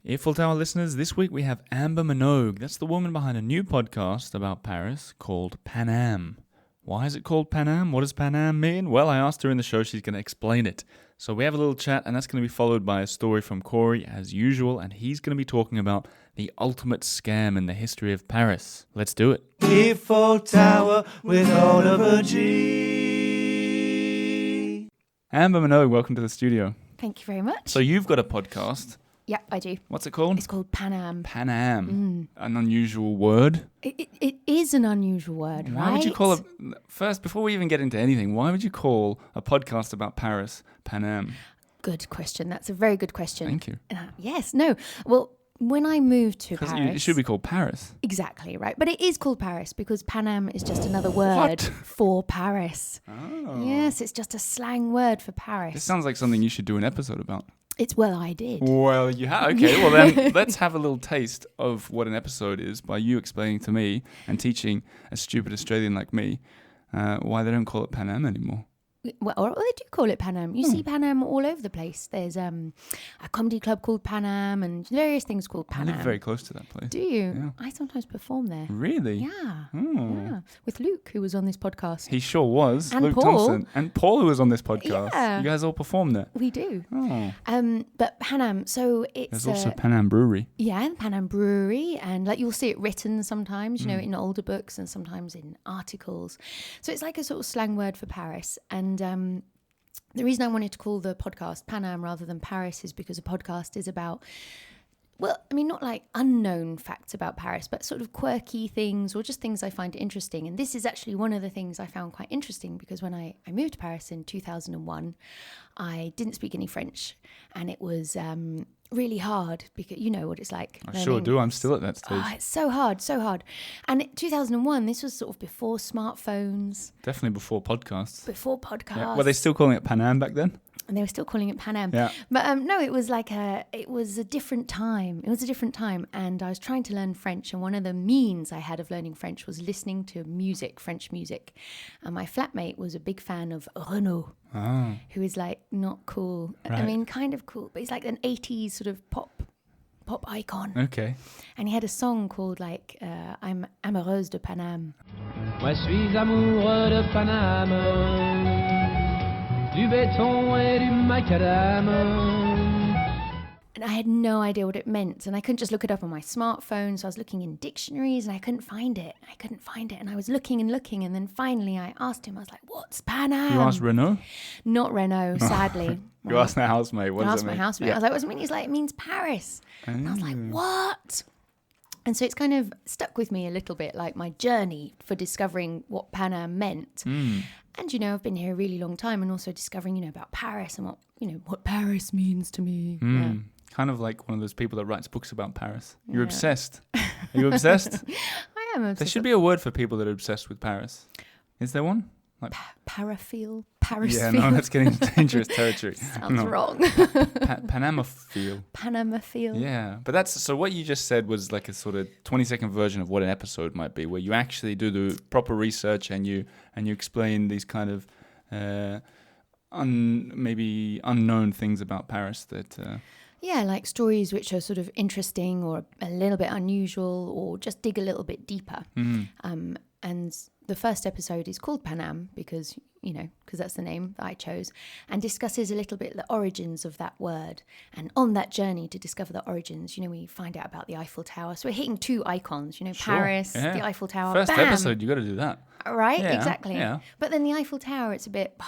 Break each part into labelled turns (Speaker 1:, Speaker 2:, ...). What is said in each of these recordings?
Speaker 1: Earful Tower listeners, this week we have Amber Minogue. That's the woman behind a new podcast about Paris called Paname. Why is it called Paname? What does Paname mean? Well, I asked her in the show, she's going to explain it. So we have a little chat, and that's going to be followed by a story from Corey, as usual, and he's going to be talking about the ultimate scam in the history of Paris. Let's do it.
Speaker 2: Earful Tower with Oliver G.
Speaker 1: Amber Minogue, welcome to the studio.
Speaker 3: Thank you very much.
Speaker 1: So you've got a podcast.
Speaker 3: Yeah, I do.
Speaker 1: What's it called?
Speaker 3: It's called Paname.
Speaker 1: Paname. An unusual word.
Speaker 3: It is an unusual word,
Speaker 1: Why
Speaker 3: right?
Speaker 1: would you call it... First, before we even get into anything, why would you call a podcast about Paris Paname?
Speaker 3: Good question. That's a very good question.
Speaker 1: Thank you.
Speaker 3: Yes, no. Well, when I moved to
Speaker 1: Because
Speaker 3: Paris...
Speaker 1: it should be called Paris.
Speaker 3: Exactly, right. But it is called Paris because Paname is just another word for Paris.
Speaker 1: Oh.
Speaker 3: Yes, it's just a slang word for Paris.
Speaker 1: This sounds like something you should do an episode about.
Speaker 3: I did.
Speaker 1: Well, you have. Okay, well then let's have a little taste of what an episode is by you explaining to me and teaching a stupid Australian like me why they don't call it Paname anymore.
Speaker 3: Well, they do call it Paname. You see Paname all over the place. There's a comedy club called Paname and various things called
Speaker 1: I
Speaker 3: Paname.
Speaker 1: live very close to that place.
Speaker 3: Do you?
Speaker 1: Yeah.
Speaker 3: I sometimes perform there.
Speaker 1: Really?
Speaker 3: Yeah.
Speaker 1: Oh.
Speaker 3: Yeah. With Luke, who was on this podcast.
Speaker 1: He sure was.
Speaker 3: And
Speaker 1: Luke
Speaker 3: Paul.
Speaker 1: Thompson. And Paul, who was on this podcast.
Speaker 3: Yeah.
Speaker 1: You guys all performed there.
Speaker 3: We do.
Speaker 1: Oh.
Speaker 3: But Paname, so it's...
Speaker 1: There's also Paname Brewery.
Speaker 3: Yeah, Paname Brewery. And like you'll see it written sometimes, you know, in older books and sometimes in articles. So it's like a sort of slang word for Paris. And... the reason I wanted to call the podcast Paname rather than Paris is because a podcast is about, well, I mean, not like unknown facts about Paris, but sort of quirky things or just things I find interesting. And this is actually one of the things I found quite interesting because when I moved to Paris in 2001, I didn't speak any French and it was really hard because you know what it's like.
Speaker 1: I sure do. I'm still at that stage.
Speaker 3: Oh, it's so hard, so hard. And 2001, this was sort of before smartphones.
Speaker 1: Definitely before podcasts.
Speaker 3: Before podcasts.
Speaker 1: Yeah. Were they still calling it Paname back then?
Speaker 3: And they were still calling it Paname.
Speaker 1: Yeah.
Speaker 3: But no, it was a different time. It was a different time. And I was trying to learn French. And one of the means I had of learning French was listening to music, French music. And my flatmate was a big fan of Renaud, who is like not cool.
Speaker 1: Right.
Speaker 3: I mean, kind of cool, but he's like an 80s sort of pop icon.
Speaker 1: Okay.
Speaker 3: And he had a song called like, I'm amoureuse de Paname.
Speaker 4: Moi suis amoureux de Paname, du béton et du macadam.
Speaker 3: And I had no idea what it meant. And I couldn't just look it up on my smartphone. So I was looking in dictionaries and I couldn't find it. And I was looking. And then finally I asked him, I was like, what's Paname?
Speaker 1: You asked Renaud?
Speaker 3: Not Renaud, sadly.
Speaker 1: You asked my housemate. What
Speaker 3: I
Speaker 1: does
Speaker 3: asked
Speaker 1: it
Speaker 3: my
Speaker 1: mean?
Speaker 3: housemate.
Speaker 1: Yeah.
Speaker 3: I was like, what does it mean? He's like, it means Paris. And I was like, what? And so it's kind of stuck with me a little bit, like my journey for discovering what Paname meant. And, you know, I've been here a really long time and also discovering, you know, about Paris and what Paris means to me. Yeah.
Speaker 1: Kind of like one of those people that writes books about Paris. You're
Speaker 3: Yeah.
Speaker 1: obsessed. Are you obsessed?
Speaker 3: I am obsessed.
Speaker 1: There should be a word for people that are obsessed with Paris. Is there one? Like
Speaker 3: Paraphile?
Speaker 1: Yeah, no, that's getting into dangerous territory.
Speaker 3: Sounds wrong.
Speaker 1: Panamophile.
Speaker 3: Panamophile.
Speaker 1: Yeah, but that's so. What you just said was like a sort of 20-second version of what an episode might be, where you actually do the proper research and you explain these kind of maybe unknown things about Paris that.
Speaker 3: Yeah, like stories which are sort of interesting or a little bit unusual or just dig a little bit deeper. And the first episode is called Paname because that's the name that I chose, and discusses a little bit the origins of that word. And on that journey to discover the origins, we find out about the Eiffel Tower. So we're hitting two icons,
Speaker 1: Sure.
Speaker 3: Paris,
Speaker 1: Yeah.
Speaker 3: the Eiffel Tower.
Speaker 1: First
Speaker 3: bam!
Speaker 1: episode, you got to do that.
Speaker 3: Right,
Speaker 1: Yeah,
Speaker 3: exactly.
Speaker 1: yeah.
Speaker 3: But then the Eiffel Tower, it's a bit,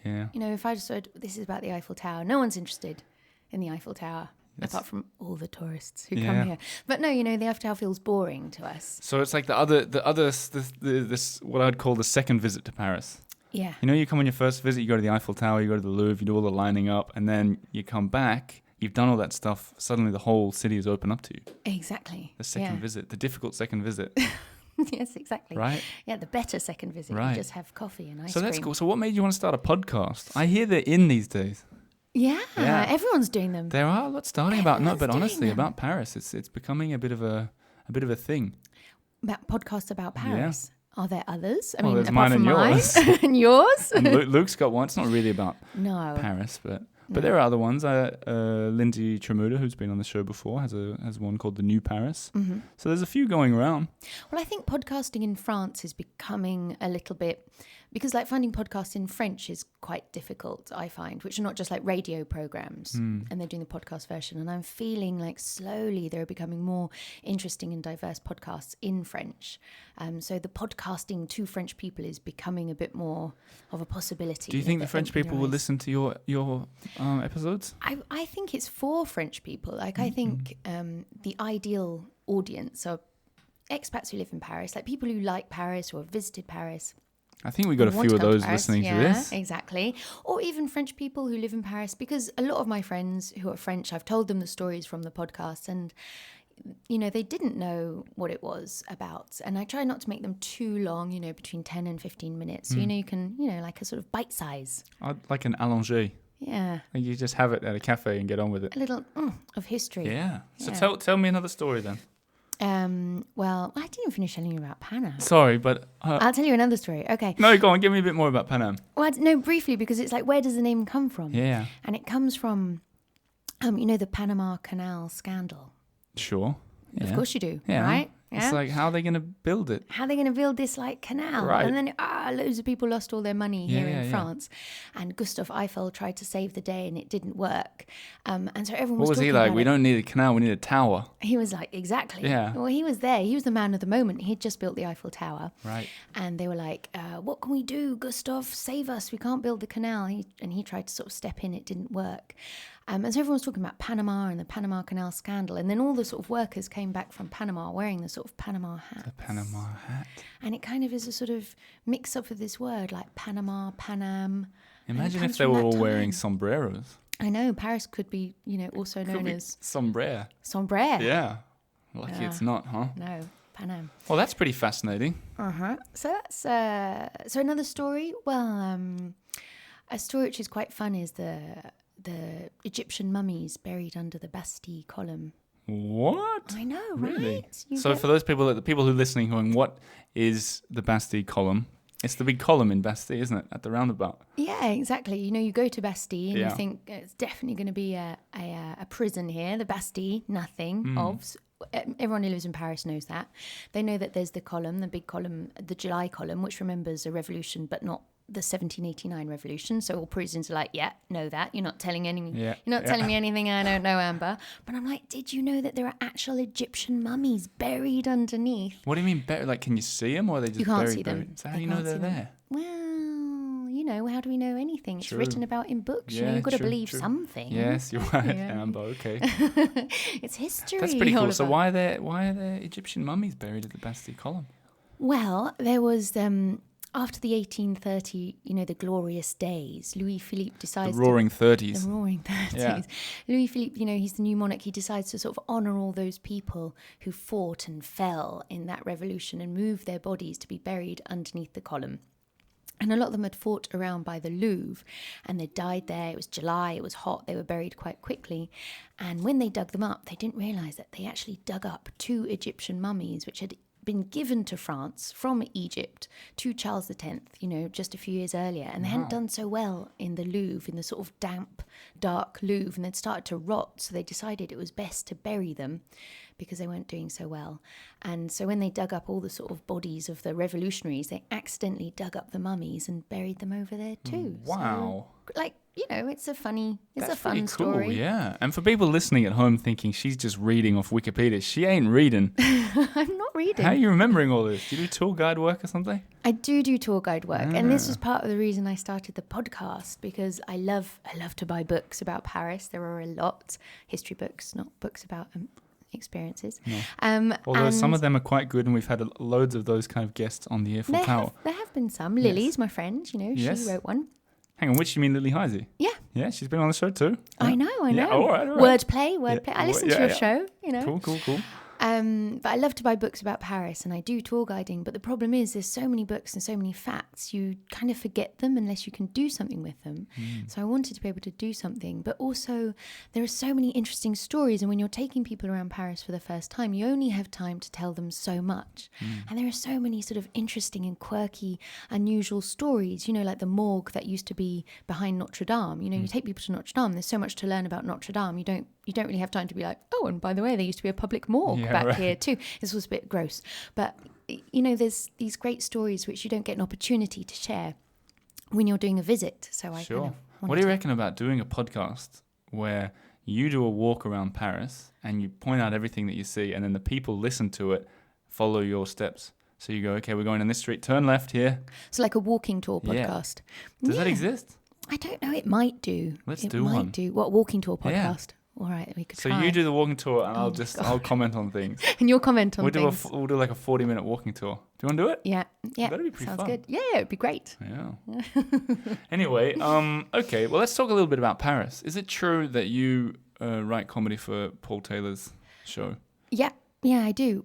Speaker 1: Yeah.
Speaker 3: if I just said, this is about the Eiffel Tower, no one's interested in the Eiffel Tower. Apart from all the tourists who come here. But no, the Eiffel Tower feels boring to us.
Speaker 1: So it's like this what I'd call the second visit to Paris.
Speaker 3: Yeah.
Speaker 1: You come on your first visit, you go to the Eiffel Tower, you go to the Louvre, you do all the lining up, and then you come back, you've done all that stuff, suddenly the whole city is open up to you.
Speaker 3: Exactly.
Speaker 1: The second visit, the difficult second visit.
Speaker 3: Yes, exactly.
Speaker 1: Right?
Speaker 3: Yeah, the better second visit.
Speaker 1: Right.
Speaker 3: You just have coffee and ice
Speaker 1: So
Speaker 3: cream.
Speaker 1: that's cool. So what made you want to start a podcast? I hear they're in these days.
Speaker 3: Yeah,
Speaker 1: Yeah.
Speaker 3: everyone's doing them.
Speaker 1: There are a lot starting
Speaker 3: Everyone's
Speaker 1: but
Speaker 3: doing
Speaker 1: honestly,
Speaker 3: them.
Speaker 1: about Paris. It's becoming a bit of a thing.
Speaker 3: About podcasts about Paris. Are there others? I
Speaker 1: Well,
Speaker 3: mean,
Speaker 1: there's
Speaker 3: apart
Speaker 1: mine
Speaker 3: from
Speaker 1: and
Speaker 3: mine
Speaker 1: yours.
Speaker 3: and yours?
Speaker 1: And Luke's got one. It's not really about
Speaker 3: No.
Speaker 1: Paris, but But there are other ones. Lindsay Tremuda, who's been on the show before, has one called The New Paris.
Speaker 3: Mm-hmm.
Speaker 1: So there's a few going around.
Speaker 3: Well, I think podcasting in France is becoming a little bit, because like finding podcasts in French is quite difficult, I find, which are not just like radio programs, and they're doing the podcast version. And I'm feeling like slowly there are becoming more interesting and diverse podcasts in French. So the podcasting to French people is becoming a bit more of a possibility.
Speaker 1: Do you think the French people will listen to your episodes?
Speaker 3: I think it's for French people. Like I think the ideal audience are expats who live in Paris, like people who like Paris or have visited Paris.
Speaker 1: I think we got a few of those listening to this.
Speaker 3: Yeah, exactly. Or even French people who live in Paris, because a lot of my friends who are French, I've told them the stories from the podcast, and you know, they didn't know what it was about. And I try not to make them too long, you know, between 10 and 15 minutes. So, you know, you can, you know, like a sort of bite size.
Speaker 1: Like an allongé.
Speaker 3: Yeah.
Speaker 1: Like you just have it at a cafe and get on with it.
Speaker 3: A little of history.
Speaker 1: Yeah. So tell me another story then.
Speaker 3: Well, I didn't finish telling you about Paname.
Speaker 1: Sorry, but...
Speaker 3: I'll tell you another story. Okay.
Speaker 1: No, go on. Give me a bit more about Paname.
Speaker 3: Well, no, briefly, because it's like, where does the name come from?
Speaker 1: Yeah.
Speaker 3: And it comes from, you know, the Panama Canal scandal.
Speaker 1: Sure. Yeah.
Speaker 3: Of course you do,
Speaker 1: Yeah.
Speaker 3: right? Yeah.
Speaker 1: It's like, how are they going to build it?
Speaker 3: How are they going to build this like canal?
Speaker 1: Right.
Speaker 3: And then loads of people lost all their money here in
Speaker 1: Yeah.
Speaker 3: France. And Gustave Eiffel tried to save the day and it didn't work. And so everyone
Speaker 1: What was he
Speaker 3: talking
Speaker 1: like?
Speaker 3: about
Speaker 1: We
Speaker 3: it.
Speaker 1: don't need a canal, we need a tower.
Speaker 3: He was like, exactly.
Speaker 1: Yeah.
Speaker 3: Well, he was there. He was the man of the moment. He'd just built the Eiffel Tower.
Speaker 1: Right.
Speaker 3: And they were like, what can we do, Gustave? Save us. We can't build the canal. And he tried to sort of step in. It didn't work. And so everyone was talking about Panama and the Panama Canal scandal. And then all the sort of workers came back from Panama wearing the sort of Panama hat.
Speaker 1: The Panama hat.
Speaker 3: And it kind of is a sort of mix up of this word like Panama, Panam.
Speaker 1: Imagine if they were all wearing sombreros.
Speaker 3: I know, Paris could be, you know, also known as
Speaker 1: sombrero.
Speaker 3: sombrero.
Speaker 1: Yeah. Lucky it's not, huh?
Speaker 3: No, Panam.
Speaker 1: Well, that's pretty fascinating.
Speaker 3: So that's so another story. Well, a story which is quite fun is the Egyptian mummies buried under the Bastille column.
Speaker 1: What?
Speaker 3: I know,
Speaker 1: Really?
Speaker 3: right?
Speaker 1: So for those people, the people who are listening, going, what is the Bastille column? It's the big column in Bastille, isn't it? At the roundabout.
Speaker 3: Yeah, exactly. You know, you go to Bastille and
Speaker 1: Yeah.
Speaker 3: you think it's definitely going to be a prison here. The Bastille, nothing of. Everyone who lives in Paris knows that. They know that there's the column, the big column, the July column, which remembers a revolution, but not the 1789 revolution. So all Parisians are like, yeah, know that. You're not telling you're not telling me anything I don't know, Amber. But I'm like, did you know that there are actual Egyptian mummies buried underneath?
Speaker 1: What do you mean buried? Like, can you see them or are they just
Speaker 3: You can't
Speaker 1: buried?
Speaker 3: see them.
Speaker 1: Buried? So how
Speaker 3: You
Speaker 1: do you know
Speaker 3: can't
Speaker 1: they're
Speaker 3: see them.
Speaker 1: there?
Speaker 3: Well, you know, how do we know anything? It's
Speaker 1: True.
Speaker 3: written about in books. you know,
Speaker 1: Yeah,
Speaker 3: you've got to
Speaker 1: true,
Speaker 3: believe
Speaker 1: true.
Speaker 3: something.
Speaker 1: Yes, you're right,
Speaker 3: Yeah.
Speaker 1: Amber. Okay,
Speaker 3: It's history.
Speaker 1: that's pretty cool. So
Speaker 3: Oliver.
Speaker 1: why are there Egyptian mummies buried at the Bastille column?
Speaker 3: Well, there was after the 1830, you know, the glorious days. Louis Philippe decides
Speaker 1: The Roaring '30s.
Speaker 3: The Roaring 30s.
Speaker 1: Yeah.
Speaker 3: Louis Philippe, you know, he's the new monarch. He decides to sort of honour all those people who fought and fell in that revolution and move their bodies to be buried underneath the column. And a lot of them had fought around by the Louvre and they died there. It was July, it was hot, they were buried quite quickly. And when they dug them up, they didn't realise that they actually dug up 2 Egyptian mummies which had been given to France from Egypt to Charles X, you know, just a few years earlier. And they hadn't done so well in the Louvre, in the sort of damp, dark Louvre, and they'd started to rot. So they decided it was best to bury them because they weren't doing so well. And so when they dug up all the sort of bodies of the revolutionaries, they accidentally dug up the mummies and buried them over there too.
Speaker 1: Wow.
Speaker 3: So, like, you know, it's a fun
Speaker 1: Pretty cool,
Speaker 3: story.
Speaker 1: yeah. And for people listening at home thinking she's just reading off Wikipedia, she ain't reading.
Speaker 3: I'm not reading.
Speaker 1: How are you remembering all this? Do you do tour guide work or something?
Speaker 3: I do tour guide work, and this was part of the reason I started the podcast, because I love to buy books about Paris. There are a lot, history books, not books about experiences.
Speaker 1: No. Although
Speaker 3: and
Speaker 1: some of them are quite good, and we've had loads of those kind of guests on the Earful Tower.
Speaker 3: there have been some. Lily's my friend, you know,
Speaker 1: Yes.
Speaker 3: she wrote one.
Speaker 1: Hang on, which you mean Lily Heisey?
Speaker 3: Yeah.
Speaker 1: Yeah, she's been on the show too.
Speaker 3: I know.
Speaker 1: Yeah, all right.
Speaker 3: Wordplay.
Speaker 1: Yeah.
Speaker 3: I listen to your show, you know.
Speaker 1: Cool.
Speaker 3: But I love to buy books about Paris, and I do tour guiding. But the problem is there's so many books and so many facts, you kind of forget them unless you can do something with them. So I wanted to be able to do something. But also there are so many interesting stories. And when you're taking people around Paris for the first time, you only have time to tell them so much. And there are so many sort of interesting and quirky, unusual stories, you know, like the morgue that used to be behind Notre Dame. You know, you take people to Notre Dame, there's so much to learn about Notre Dame. You don't really have time to be like, oh, and by the way, there used to be a public morgue back here too. This was a bit gross. But, you know, there's these great stories which you don't get an opportunity to share when you're doing a visit. So I
Speaker 1: Sure.
Speaker 3: kind of
Speaker 1: What do you reckon about doing a podcast where you do a walk around Paris and you point out everything that you see, and then the people listen to it, follow your steps? So you go, okay, we're going in this street, turn left here.
Speaker 3: So like a walking tour
Speaker 1: Yeah.
Speaker 3: podcast.
Speaker 1: Does that exist?
Speaker 3: I don't know. It might do.
Speaker 1: Let's
Speaker 3: it
Speaker 1: do
Speaker 3: might
Speaker 1: one.
Speaker 3: do. What, walking tour
Speaker 1: Yeah.
Speaker 3: podcast? All right, we could
Speaker 1: So
Speaker 3: try.
Speaker 1: you do the walking tour, and
Speaker 3: Oh
Speaker 1: I'll comment on things.
Speaker 3: And you'll comment on
Speaker 1: We'll
Speaker 3: things.
Speaker 1: we'll do like a 40-minute walking tour. Do you want to do it?
Speaker 3: Yeah.
Speaker 1: That'd be pretty
Speaker 3: Sounds
Speaker 1: fun.
Speaker 3: good. Yeah, it'd be great.
Speaker 1: Yeah. Anyway, okay. Well, let's talk a little bit about Paris. Is it true that you write comedy for Paul Taylor's show?
Speaker 3: Yeah, I do.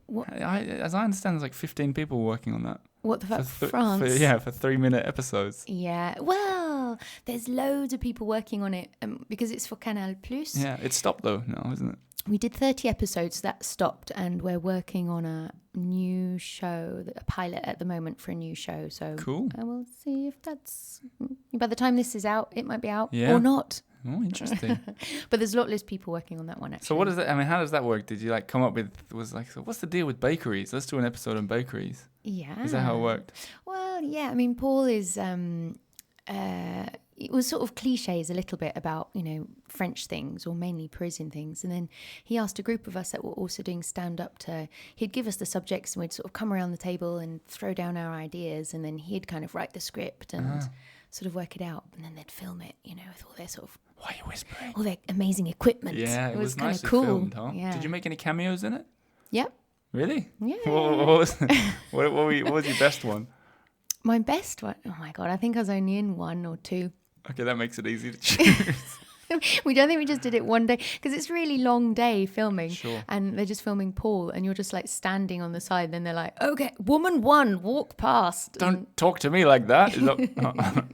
Speaker 3: What
Speaker 1: As I understand, there's like 15 people working on that.
Speaker 3: the fuck?
Speaker 1: For
Speaker 3: France?
Speaker 1: for 3-minute episodes.
Speaker 3: Yeah. Well, there's loads of people working on it because it's for Canal Plus.
Speaker 1: Yeah, it's stopped though now, isn't it?
Speaker 3: We did 30 episodes, that stopped, and we're working on a new show, a pilot at the moment for a new show. So
Speaker 1: Cool.
Speaker 3: I will see if that's... By the time this is out, it might be out
Speaker 1: Yeah.
Speaker 3: or not.
Speaker 1: Oh, interesting.
Speaker 3: But there's a lot less people working on that one, actually.
Speaker 1: So what is that? I mean, how does that work? Did you like come up with, so what's the deal with bakeries? Let's do an episode on bakeries.
Speaker 3: Yeah.
Speaker 1: Is that how it worked?
Speaker 3: Well, yeah. I mean, Paul is... it was sort of cliches a little bit about, you know, French things or mainly Parisian things. And then he asked a group of us that were also doing stand-up he'd give us the subjects and we'd sort of come around the table and throw down our ideas, and then he'd kind of write the script and sort of work it out. And then they'd film it, you know, with all their sort of...
Speaker 1: Why are you whispering?
Speaker 3: all their amazing equipment.
Speaker 1: Yeah, it was
Speaker 3: kind of
Speaker 1: nicely
Speaker 3: cool.
Speaker 1: filmed, huh?
Speaker 3: Yeah.
Speaker 1: Did you make any cameos in it?
Speaker 3: Yep.
Speaker 1: Really?
Speaker 3: Yeah.
Speaker 1: What was your best one?
Speaker 3: My best one? Oh my God, I think I was only in one or two.
Speaker 1: Okay, that makes it easy to choose.
Speaker 3: We don't think we just did it one day because it's a really long day filming.
Speaker 1: Sure.
Speaker 3: And they're just filming Paul and you're just like standing on the side. Then they're like, okay, woman one, walk past.
Speaker 1: Don't talk to me like that.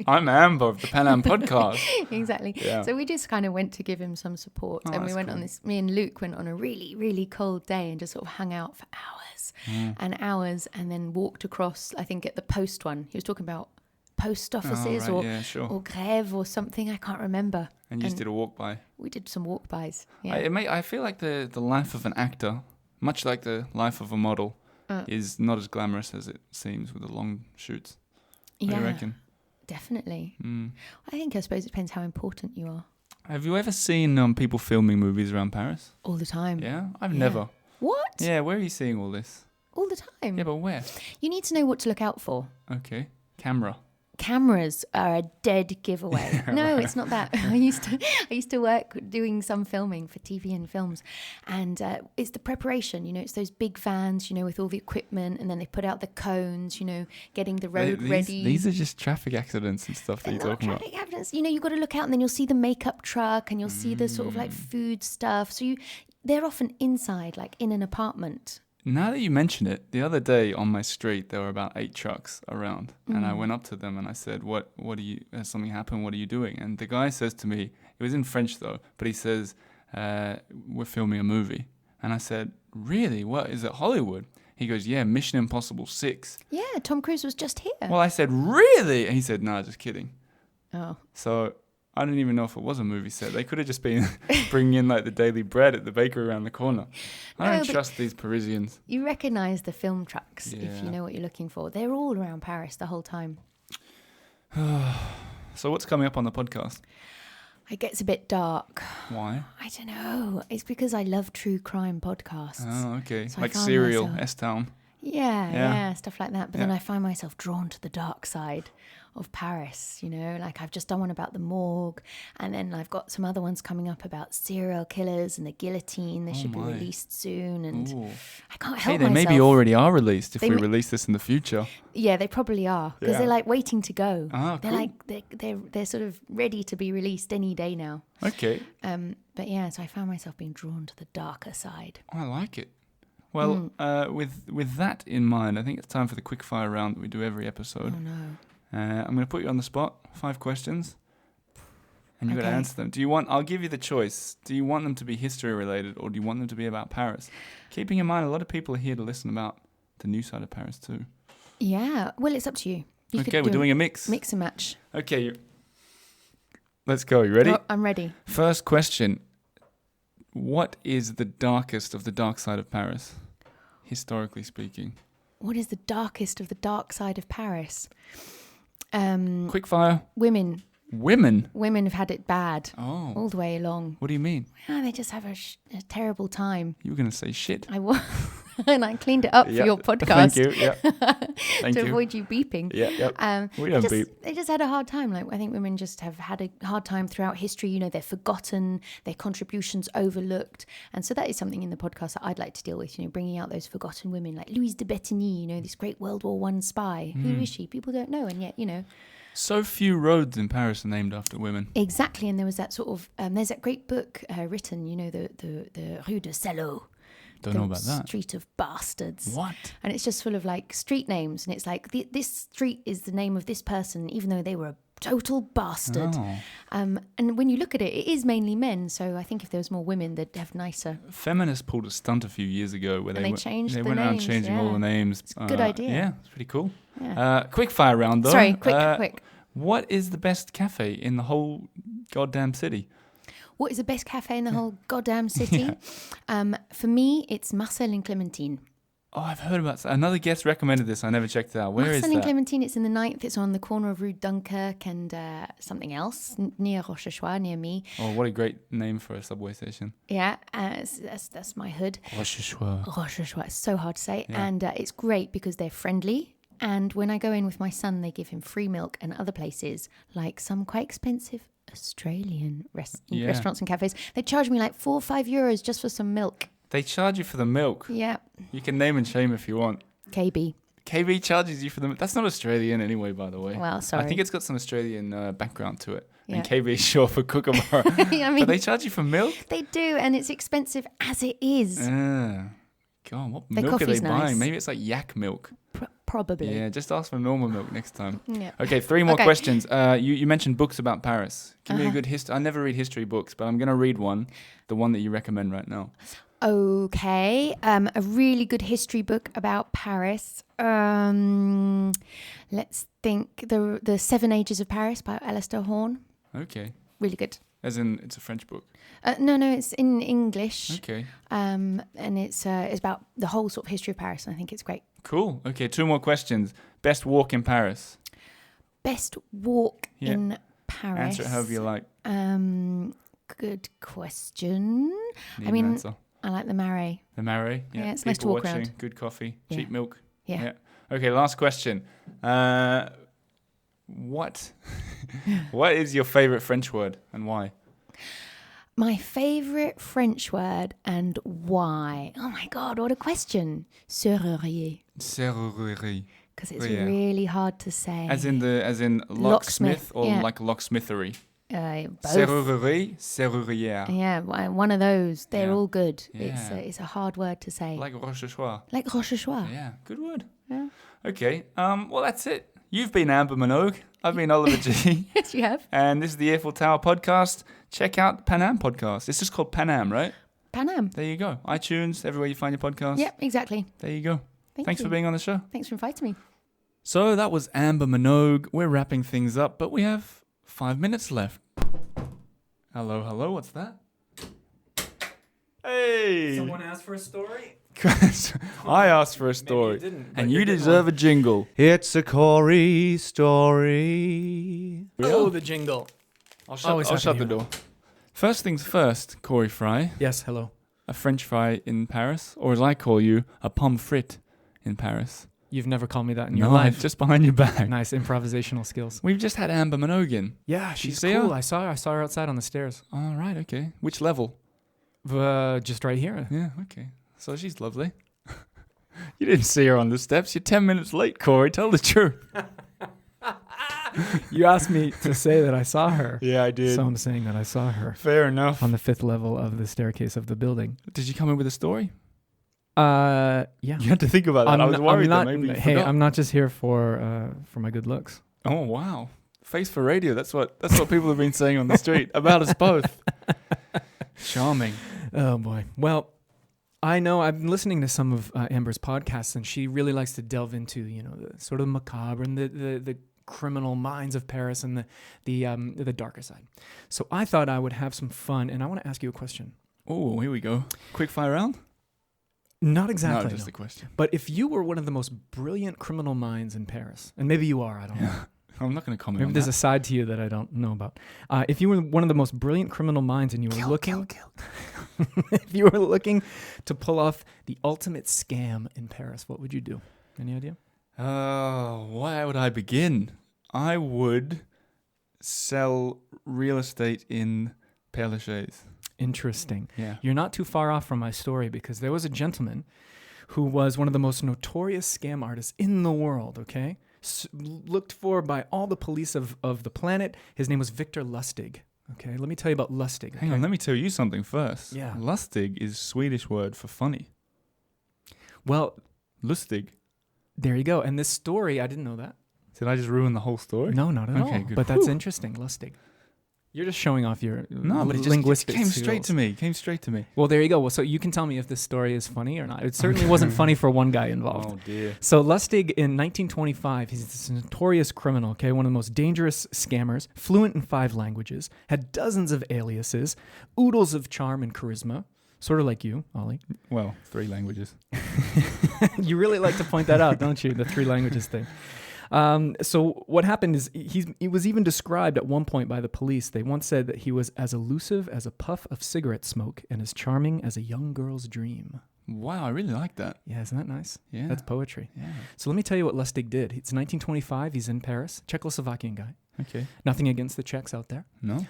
Speaker 1: I'm Amber of the Paname podcast.
Speaker 3: Exactly.
Speaker 1: Yeah.
Speaker 3: So we just kind of went to give him some support.
Speaker 1: Oh,
Speaker 3: And we
Speaker 1: that's
Speaker 3: went
Speaker 1: cool.
Speaker 3: on this, me and Luke went on a really, really cold day and just sort of hung out for hours and hours, and then walked across, I think at the post one. He was talking about post offices
Speaker 1: right, yeah, sure.
Speaker 3: or grève or something. I can't remember.
Speaker 1: And you just did a walk by.
Speaker 3: We did some walk-bys. Yeah.
Speaker 1: I feel like the life of an actor, much like the life of a model, is not as glamorous as it seems with the long shoots. What do you reckon?
Speaker 3: Definitely.
Speaker 1: Mm.
Speaker 3: I suppose it depends how important you are.
Speaker 1: Have you ever seen people filming movies around Paris?
Speaker 3: All the time.
Speaker 1: Yeah? I've never.
Speaker 3: What?
Speaker 1: Yeah, where are you seeing all this?
Speaker 3: All the time.
Speaker 1: Yeah, but where?
Speaker 3: You need to know what to look out for.
Speaker 1: Okay. Camera.
Speaker 3: Cameras are a dead giveaway. No, it's not that. I used to work doing some filming for TV and films, and it's the preparation. You know, it's those big vans, you know, with all the equipment, and then they put out the cones. You know, getting the road ready.
Speaker 1: These are just traffic accidents and stuff that
Speaker 3: They're
Speaker 1: you're
Speaker 3: not
Speaker 1: talking about.
Speaker 3: traffic accidents. You know, you've got to look out, and then you'll see the makeup truck, and you'll see the sort of like food stuff. So they're often inside, like in an apartment.
Speaker 1: Now that you mention it, the other day on my street there were about 8 trucks around, and I went up to them and I said, "What do you? Has something happened? What are you doing?" And the guy says to me, it was in French though, but he says, "We're filming a movie." And I said, "Really? What is it? Hollywood?" He goes, "Yeah, Mission Impossible 6."
Speaker 3: Yeah, Tom Cruise was just here.
Speaker 1: Well, I said, "Really?" And he said, "No, just kidding."
Speaker 3: Oh.
Speaker 1: So I don't even know if it was a movie set. They could have just been bringing in like the daily bread at the bakery around the corner. I don't trust these Parisians.
Speaker 3: You recognise the film trucks if
Speaker 1: Yeah.
Speaker 3: you know what you're looking for. They're all around Paris the whole time.
Speaker 1: So what's coming up on the podcast?
Speaker 3: It gets a bit dark.
Speaker 1: Why?
Speaker 3: I don't know. It's because I love true crime podcasts.
Speaker 1: Oh, okay.
Speaker 3: So I
Speaker 1: Like
Speaker 3: found
Speaker 1: Serial,
Speaker 3: myself-
Speaker 1: S-Town.
Speaker 3: Yeah,
Speaker 1: Yeah.
Speaker 3: stuff like that. But
Speaker 1: Yeah.
Speaker 3: then I find myself drawn to the dark side of Paris, you know, like I've just done one about the morgue, and then I've got some other ones coming up about serial killers and the guillotine. They should be released soon, and I can't help
Speaker 1: They
Speaker 3: myself.
Speaker 1: maybe already are released if
Speaker 3: They
Speaker 1: we
Speaker 3: may-
Speaker 1: release this in the future.
Speaker 3: Yeah, they probably are, because they're like waiting to go.
Speaker 1: Ah,
Speaker 3: they're
Speaker 1: cool.
Speaker 3: like they're sort of ready to be released any day now.
Speaker 1: Okay,
Speaker 3: But yeah, so I found myself being drawn to the darker side.
Speaker 1: I like it. Well, with that in mind, I think it's time for the quick fire round that we do every episode.
Speaker 3: Oh no.
Speaker 1: I'm going to put you on the spot. 5 questions. And you've got to
Speaker 3: Okay.
Speaker 1: answer them. I'll give you the choice. Do you want them to be history related or do you want them to be about Paris? Keeping in mind, a lot of people are here to listen about the new side of Paris too.
Speaker 3: Yeah, well, it's up to you.
Speaker 1: Okay, we're doing a mix.
Speaker 3: Mix and match.
Speaker 1: Okay, let's go. You ready?
Speaker 3: Oh, I'm ready.
Speaker 1: First question. What is the darkest of the dark side of Paris, historically speaking?
Speaker 3: What is the darkest of the dark side of Paris?
Speaker 1: Quick fire.
Speaker 3: Women.
Speaker 1: Women?
Speaker 3: Women have had it bad
Speaker 1: Oh.
Speaker 3: all the way along.
Speaker 1: What do you mean?
Speaker 3: Yeah, they just have a terrible time.
Speaker 1: You were going to say shit.
Speaker 3: I was, and I cleaned it up for your podcast.
Speaker 1: Thank you. Yeah. Thank
Speaker 3: to
Speaker 1: you.
Speaker 3: avoid you beeping.
Speaker 1: Yeah. We don't beep.
Speaker 3: They just had a hard time. Like I think women just have had a hard time throughout history. You know, they're forgotten, their contributions overlooked, and so that is something in the podcast that I'd like to deal with. You know, bringing out those forgotten women, like Louise de Bétheny. You know, this great World War I spy. Who is she? People don't know, and yet you know.
Speaker 1: So few roads in Paris are named after women.
Speaker 3: Exactly, and there was that sort of there's that great book written. You know, the Rue de Salaud.
Speaker 1: Don't know about that.
Speaker 3: Street of Bastards.
Speaker 1: What?
Speaker 3: And it's just full of like street names, and it's like this street is the name of this person, even though they were a total bastard.
Speaker 1: Oh.
Speaker 3: And when you look at it, it is mainly men. So I think if there was more women, they'd have nicer.
Speaker 1: Feminists pulled a stunt a few years ago where
Speaker 3: And they changed
Speaker 1: they
Speaker 3: the
Speaker 1: went around
Speaker 3: names,
Speaker 1: changing all
Speaker 3: yeah.
Speaker 1: the names. It's
Speaker 3: a good idea.
Speaker 1: Yeah, it's pretty cool.
Speaker 3: Yeah.
Speaker 1: Quick fire round though.
Speaker 3: Sorry, quick.
Speaker 1: What is the best cafe in the whole goddamn city?
Speaker 3: What is the best cafe in the whole goddamn city? For me, it's Marcel and Clementine.
Speaker 1: Oh, I've heard about that. Another guest recommended this. I never checked it out. Where is
Speaker 3: Marcel and
Speaker 1: that?
Speaker 3: Clementine, it's in the 9th. It's on the corner of Rue Dunkirk and something else, near Rochechouart, near me.
Speaker 1: Oh, what a great name for a subway station.
Speaker 3: Yeah, that's my hood.
Speaker 1: Rochechouart.
Speaker 3: Rochechouart, it's so hard to say.
Speaker 1: Yeah.
Speaker 3: And it's great because they're friendly. And when I go in with my son, they give him free milk, and other places, like some quite expensive Australian restaurants and cafes, they charge me like €4 or €5 just for some milk.
Speaker 1: They charge you for the milk.
Speaker 3: Yeah.
Speaker 1: You can name and shame if you want.
Speaker 3: KB.
Speaker 1: KB charges you for the milk. That's not Australian anyway, by the way.
Speaker 3: Well, sorry.
Speaker 1: I think it's got some Australian background to it.
Speaker 3: Yeah.
Speaker 1: And KB is short for Kookaburra.
Speaker 3: I mean,
Speaker 1: But they charge you for milk?
Speaker 3: they do, and it's expensive as it is.
Speaker 1: God, what
Speaker 3: Their
Speaker 1: milk are they
Speaker 3: coffee's
Speaker 1: buying?
Speaker 3: nice.
Speaker 1: Maybe it's like yak milk.
Speaker 3: Probably.
Speaker 1: Yeah, just ask for normal milk next time.
Speaker 3: Yeah.
Speaker 1: Okay, 3 more
Speaker 3: Okay.
Speaker 1: questions. You mentioned books about Paris. Give me a good history. I never read history books, but I'm going to read one, the one that you recommend right now.
Speaker 3: Okay, a really good history book about Paris. Let's think. The 7 Ages of Paris by Alistair Horn.
Speaker 1: Okay.
Speaker 3: Really good.
Speaker 1: As in, it's a French book.
Speaker 3: No, it's in English.
Speaker 1: Okay.
Speaker 3: And it's about the whole sort of history of Paris, and I think it's great.
Speaker 1: Cool. Okay, 2 more questions. Best walk in Paris.
Speaker 3: Best walk
Speaker 1: Yeah.
Speaker 3: in Paris.
Speaker 1: Answer it however you like.
Speaker 3: Good question.
Speaker 1: Need
Speaker 3: I mean,
Speaker 1: an answer.
Speaker 3: I like the Marais.
Speaker 1: The Marais.
Speaker 3: Yeah, it's nice to
Speaker 1: People
Speaker 3: walk
Speaker 1: watching,
Speaker 3: around.
Speaker 1: good coffee,
Speaker 3: Yeah.
Speaker 1: cheap milk.
Speaker 3: Yeah.
Speaker 1: Okay, last question. What is your favorite French word and why?
Speaker 3: My favourite French word and why? Oh my God, what a question. Serrurier.
Speaker 1: Serrurerie.
Speaker 3: Because it's
Speaker 1: Yeah.
Speaker 3: really hard to say.
Speaker 1: As in locksmith
Speaker 3: Locksmith,
Speaker 1: or
Speaker 3: yeah.
Speaker 1: like locksmithery?
Speaker 3: Both.
Speaker 1: Serrurerie, serrurière.
Speaker 3: Yeah, one of those. They're
Speaker 1: Yeah.
Speaker 3: all good.
Speaker 1: Yeah.
Speaker 3: It's a hard word to say.
Speaker 1: Like Rochechouart.
Speaker 3: Like Rochechouart.
Speaker 1: Yeah, good word.
Speaker 3: Yeah.
Speaker 1: Okay, well that's it. You've been Amber Minogue. I've been Oliver G.
Speaker 3: Yes, you have.
Speaker 1: And this is the Earful Tower podcast. Check out the Paname podcast. It's just called Paname, right?
Speaker 3: Paname.
Speaker 1: There you go. iTunes, everywhere you find your podcast.
Speaker 3: Yep, exactly.
Speaker 1: There you go. Thanks
Speaker 3: you.
Speaker 1: for being on the show.
Speaker 3: Thanks for inviting me.
Speaker 1: So that was Amber Minogue. We're wrapping things up, but we have 5 minutes left. Hello, what's that? Hey!
Speaker 2: Someone asked for a story?
Speaker 1: I asked for a story.
Speaker 2: Maybe you didn't, but
Speaker 1: and
Speaker 2: you're
Speaker 1: you
Speaker 2: getting
Speaker 1: deserve a jingle.
Speaker 2: It's a Corey story.
Speaker 5: Oh, the jingle.
Speaker 1: I'll
Speaker 5: Always happy
Speaker 1: shut
Speaker 5: to
Speaker 1: the
Speaker 5: hear
Speaker 1: door. First things first, Corey Fry,
Speaker 5: Yes, hello.
Speaker 1: a French fry in Paris, or as I call you, a pomme frite in Paris.
Speaker 2: You've never called me that in your
Speaker 1: No,
Speaker 2: life.
Speaker 1: just behind your back.
Speaker 2: Nice improvisational skills.
Speaker 1: We've just had Amber Minogue.
Speaker 2: Yeah, she's
Speaker 1: see
Speaker 2: cool.
Speaker 1: her?
Speaker 2: I saw her. I saw her outside on the stairs.
Speaker 1: All right, okay. Which level?
Speaker 2: Just right here.
Speaker 1: Yeah, okay. So she's lovely. You didn't see her on the steps. You're 10 minutes late, Corey. Tell the truth.
Speaker 2: You asked me to say that I saw her.
Speaker 1: Yeah, I did.
Speaker 2: So I'm saying that I saw her
Speaker 1: Fair enough.
Speaker 2: on the 5th level of the staircase of the building.
Speaker 1: Did you come in with a story?
Speaker 2: Yeah.
Speaker 1: You had to think about that. I was worried that maybe you forgot.
Speaker 2: I'm not just here for my good looks.
Speaker 1: Oh, wow. Face for radio. That's what people have been saying on the street about us both. Charming.
Speaker 2: Oh boy. Well, I know I've been listening to some of Amber's podcasts, and she really likes to delve into, the sort of macabre and the criminal minds of Paris and the darker side. So I thought I would have some fun, and I want to ask you a question.
Speaker 1: Oh, here we go. Quick fire round?
Speaker 2: Not exactly.
Speaker 1: No, just
Speaker 2: no.
Speaker 1: a question.
Speaker 2: But if you were one of the most brilliant criminal minds in Paris, and maybe you are, I don't know.
Speaker 1: I'm not going to comment
Speaker 2: Maybe
Speaker 1: on
Speaker 2: there's
Speaker 1: that.
Speaker 2: a side to you that I don't know about. If you were one of the most brilliant criminal minds and you were looking, if you were looking to pull off the ultimate scam in Paris, what would you do? Any idea?
Speaker 1: Where would I begin? I would sell real estate in Père Lachaise.
Speaker 2: Interesting.
Speaker 1: Yeah.
Speaker 2: You're not too far off from my story, because there was a gentleman who was one of the most notorious scam artists in the world, okay? Looked for by all the police of the planet. His name was Victor Lustig. Okay, let me tell you about Lustig.
Speaker 1: Hang on, let me tell you something first.
Speaker 2: Yeah.
Speaker 1: Lustig is Swedish word for funny.
Speaker 2: Well,
Speaker 1: Lustig.
Speaker 2: there you go. And this story, I didn't know that.
Speaker 1: Did I just ruin the whole story?
Speaker 2: No, not at all.
Speaker 1: Okay, good.
Speaker 2: But that's
Speaker 1: Whew.
Speaker 2: interesting, Lustig. You're just showing off your
Speaker 1: No, but it just
Speaker 2: linguistic
Speaker 1: came
Speaker 2: skills.
Speaker 1: Came straight to me.
Speaker 2: Well, there you go. Well, so you can tell me if this story is funny or not. It certainly wasn't funny for one guy involved.
Speaker 1: Oh, dear.
Speaker 2: So Lustig in 1925, he's this notorious criminal, okay, one of the most dangerous scammers, fluent in 5 languages, had dozens of aliases, oodles of charm and charisma, sort of like you, Ollie.
Speaker 1: Well, 3 languages.
Speaker 2: You really like to point that out, don't you? The 3 languages thing. So what happened is he was even described at one point by the police. They once said that he was as elusive as a puff of cigarette smoke and as charming as a young girl's dream.
Speaker 1: Wow, I really like that.
Speaker 2: Yeah, isn't that nice?
Speaker 1: Yeah.
Speaker 2: That's poetry.
Speaker 1: Yeah.
Speaker 2: So let me tell you what Lustig did. It's 1925. He's in Paris, Czechoslovakian guy.
Speaker 1: Okay.
Speaker 2: Nothing against the Czechs out there.
Speaker 1: No?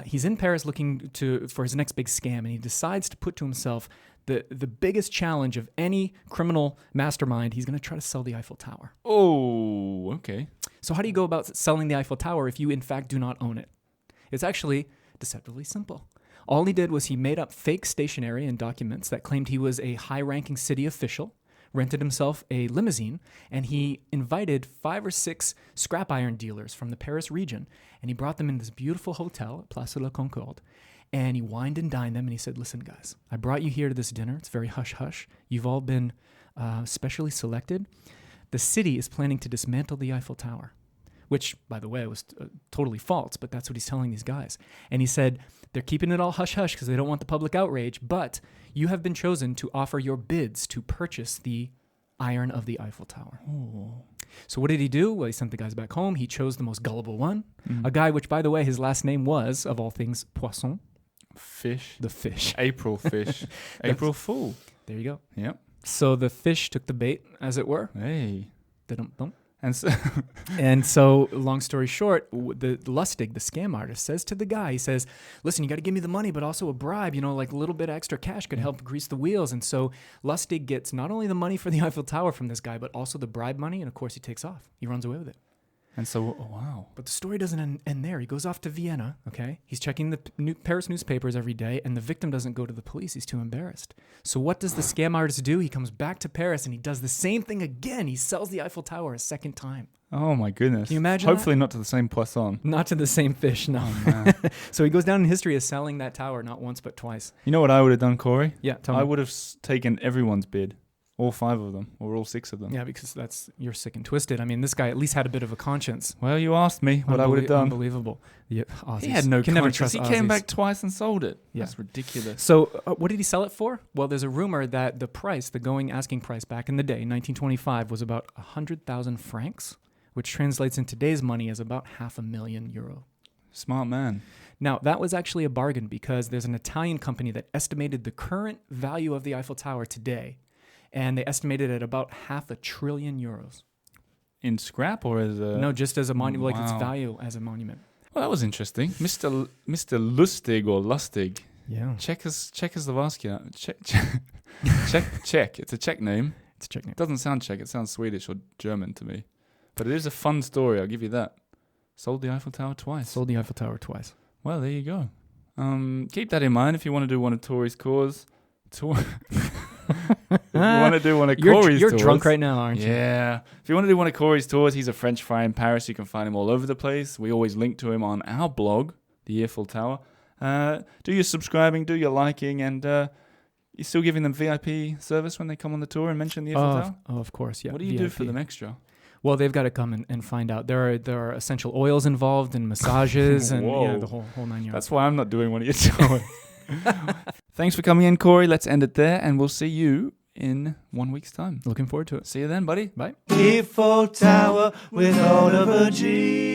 Speaker 2: He's in Paris looking for his next big scam, and he decides to put to himself the biggest challenge of any criminal mastermind. He's going to try to sell the Eiffel Tower.
Speaker 1: Oh, okay.
Speaker 2: So how do you go about selling the Eiffel Tower if you, in fact, do not own it? It's actually deceptively simple. All he did was he made up fake stationery and documents that claimed he was a high-ranking city official, rented himself a limousine, and he invited 5 or 6 scrap iron dealers from the Paris region, and he brought them in this beautiful hotel at Place de la Concorde, and he wined and dined them, and he said, listen, guys, I brought you here to this dinner. It's very hush-hush. You've all been specially selected. The city is planning to dismantle the Eiffel Tower, which, by the way, was totally false, but that's what he's telling these guys. And he said, they're keeping it all hush-hush because they don't want the public outrage, but you have been chosen to offer your bids to purchase the iron of the Eiffel Tower.
Speaker 1: Oh.
Speaker 2: So what did he do? Well, he sent the guys back home. He chose the most gullible one, a guy which, by the way, his last name was, of all things, Poisson,
Speaker 1: Fish.
Speaker 2: the fish.
Speaker 1: April fish. April Fool.
Speaker 2: There you go.
Speaker 1: Yep.
Speaker 2: So the fish took the bait, as it were.
Speaker 1: Hey.
Speaker 2: Da-dum-bum.
Speaker 1: And so
Speaker 2: And so, long story short, the Lustig, the scam artist, says to the guy, he says, listen, you got to give me the money, but also a bribe, like a little bit extra cash could help grease the wheels. And so Lustig gets not only the money for the Eiffel Tower from this guy, but also the bribe money. And of course, he takes off. He runs away with it.
Speaker 1: And so, oh, wow.
Speaker 2: But the story doesn't end there. He goes off to Vienna, okay? He's checking the Paris newspapers every day, and the victim doesn't go to the police. He's too embarrassed. So what does the scam artist do? He comes back to Paris, and he does the same thing again. He sells the Eiffel Tower a second time.
Speaker 1: Oh, my goodness.
Speaker 2: Can you imagine
Speaker 1: Hopefully not to the same Poisson.
Speaker 2: Not to the same fish, no.
Speaker 1: Oh, man.
Speaker 2: So he goes down in history as selling that tower not once but twice.
Speaker 1: You know what I would have done, Corey?
Speaker 2: Yeah, tell me.
Speaker 1: I would have taken everyone's bid. All 5 of them, or all 6 of them.
Speaker 2: Yeah, because you're sick and twisted. I mean, this guy at least had a bit of a conscience.
Speaker 1: Well, you asked me what I would have done.
Speaker 2: Unbelievable. Yeah,
Speaker 1: He had no
Speaker 2: Can never
Speaker 1: conscience.
Speaker 2: trust
Speaker 1: He came
Speaker 2: Aussies.
Speaker 1: back twice and sold it.
Speaker 2: Yeah.
Speaker 1: That's ridiculous.
Speaker 2: So what did he sell it for? Well, there's a rumor that the price, the going asking price back in the day, 1925, was about 100,000 francs, which translates in today's money as about €500,000.
Speaker 1: Smart man.
Speaker 2: Now, that was actually a bargain because there's an Italian company that estimated the current value of the Eiffel Tower today, and they estimated at about €500 billion.
Speaker 1: In scrap or as a...
Speaker 2: No, just as a monument, like its
Speaker 1: Wow.
Speaker 2: value as a monument.
Speaker 1: Well, that was interesting. Mr. Lustig or Lustig.
Speaker 2: Yeah.
Speaker 1: Czechoslovakia. Czech. It's a Czech name.
Speaker 2: It's a Czech name.
Speaker 1: It doesn't sound Czech. It sounds Swedish or German to me. But it is a fun story. I'll give you that. Sold the Eiffel Tower twice.
Speaker 2: Sold the Eiffel Tower twice.
Speaker 1: Well, there you go. Keep that in mind if you want to do one of Tori's tours. If you want to do one of Corey's
Speaker 2: You're
Speaker 1: tours.
Speaker 2: drunk right now, aren't you?
Speaker 1: Yeah. If you want to do one of Corey's tours, he's a French fry in Paris. You can find him all over the place. We always link to him on our blog, the Earful Tower. Do your subscribing, do your liking, and you're still giving them VIP service when they come on the tour and mention the Earful Tower?
Speaker 2: Oh, of course, yeah.
Speaker 1: What do you do for them extra?
Speaker 2: Well, they've got to come and find out. There are essential oils involved and massages and
Speaker 1: Whoa.
Speaker 2: the whole 9 yards.
Speaker 1: That's why I'm not doing one of your tours. Thanks for coming in, Corey. Let's end it there, and we'll see you in 1 week's time.
Speaker 2: Looking forward to it.
Speaker 1: See you then, buddy.
Speaker 2: Bye.
Speaker 5: Eiffel Tower with Oliver G.